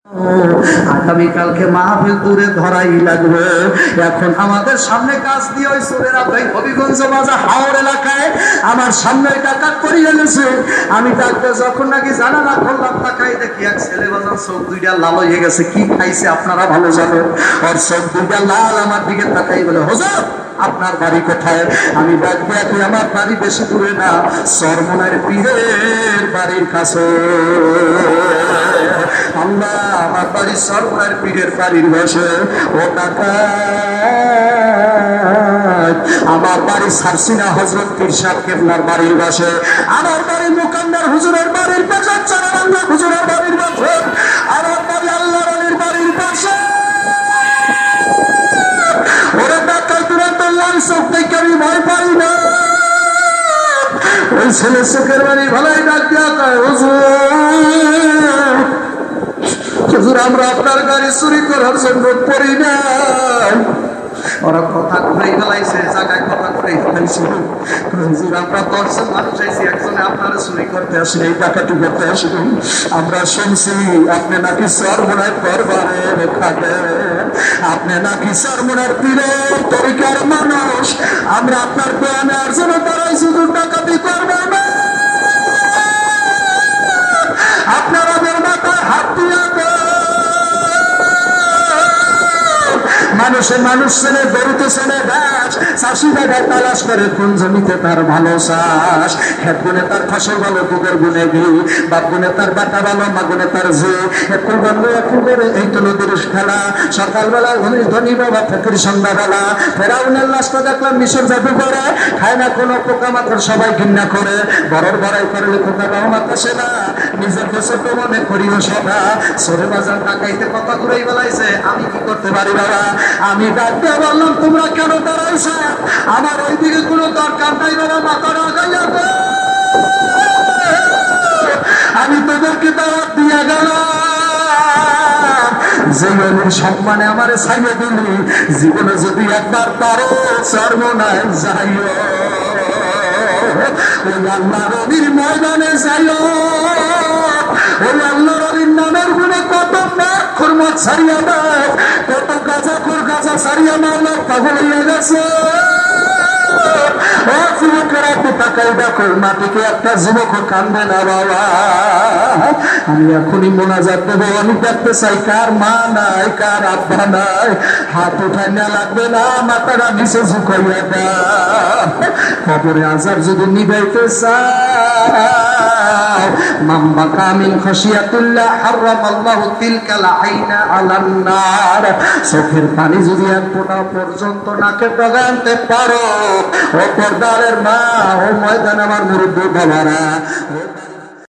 আগামীকালকে মাহফিল দূরে ধরাই লাগবে। এখন আমাদের সামনে কাজ দিয়ে ওই চোরেরা ভাই হবিগঞ্জ বাজার হাওড় এলাকায় আমার সামনে ডাকাত করিয়ে এনেছে। আমি ডাকতে যখন নাকি জানালা খুললাম, তাকাই দেখি এক ছেলে বাজার চোখ দুইটা লাল হয়ে গেছে। কি খাইছে আপনারা ভালো জানেন। ওর চোখ দুইটা লাল, আমার দিকে তাকাই বলে, হুজুর আপনার বাড়ি কোথায়? আমি ডাকবো, এখন আমার বাড়ি বেশি দূরে না, চরমনার পীরের বাড়ির কাছে। আল্লাহ, আমার বাড়ি চরমনার পীরের বাড়ির বসে। ও টাকা আমার বাড়ি সারসিনা হযরত পীর সাহেব কেবলার বাড়ির বসে। আমার বাড়ি মুকান্দার হুজুরের বাড়ির পাশে, চারাঙ্গা হুজুরের বাড়ির পাশে। আমার বাড়ি আল্লাহর আলীর বাড়ির পাশে। ওরা টাকা তুরন্ত লাল চোখ থেকে আমি ভয় পাই না। ওই ছেলে চোখের বাড়ি ভালোই ডাক দেওয়া কয়, হুজুর আমরা আপনার গাড়ি চুরি করার জন্য পড়ি না। ওরা কথা ঘুরে ফেলাইছে, জায়গায় কথা ঘুরে ফেলাইছে। হুজুর আমরা 10 জন মানুষ আইছি, একজনে আপনারা চুরি করতে আসেন, এই ডাকাতি করতে আসেন। আমরা শুনছি আপনি নাকি চরমনায় দরবারে থাকেন, আপনি নাকি চরমনার পীরের তরিকার মানুষ। আমরা আপনার বয়ানে আর জন্য তারাই শুধু ডাকাতি করবে না। আপনারা মাথায় হাত দিয়ে মানুষে মানুষ ছেলে বেরোতে ছেলে গাছ চাষি জায়গায় তালাশ করে কোন জমিতে তার ভালো চাষ। হেড গুনে তার ফসল ভালো, দুধের গুনে ঘি, বাপ গুনে তার বাটা ভালো, মা গুনে তার যে। একটু বন্ধু একটু করে এই তো নদীর খেলা। সকালবেলা ধনী বাবা ফকির সন্ধ্যাবেলা। ফেরাউনের লাশটা দেখলাম মিশর জাদু করে, খায় না কোনো পোকামাকড়, সবাই ঘৃণা করে। বড়র বড়াই করলে পোকা রহমত আসে না, নিজেকে ছোট মনে করিও সদা। সরে বাজার টাকাইতে কথা ঘুরেই বেলাইছে, আমি কি করতে পারি বাবা? আমি ডাকতে বললাম, তোমরা কেন দাঁড়াইছ? আমার ওইদিকে কোনো দরকার নাই বাবা, মাথা রাখাইয়া দে। আমি তোদেরকে দাওয়াত দিয়ে গেলাম, জীবনের সম্মানে আমারে ছাইয়ে দিলি। জীবনে যদি একবার পারো চরমনায় যাইও, ওই আল্লাহ রবির ময়দানে যাইও। ওই আল্লাহ রবির নামের গুণে কত খুরমত ছাড়িয়ে দেয়, কত গাছা খুর গাছা ছাড়িয়ে মারলে পাগল হয়ে গেছে। মাটিকে একটা যুবক কান্দে না বাবা। আমি এখনই মোনাজাত দেবো। আমি দেখতে চাই কার মা নাই, কার আব্বা নাই। হাত উঠাই না লাগবে না, মাথাটা নিচে ঝুঁকাইয়া দেয়। কবরে আজাব যদি নিবাইতে চাও, মাম্মা কামিন খসিয়াতুল্লাহ হারামাল্লাহু তিলকাল আইনা আলান নার। চোখের পানি যদি এক ফোঁটা পর্যন্ত নাকে ডগানতে পারো, ও পর্দারের মা, ও ময়দান আমার মুরব্বি বাবারা,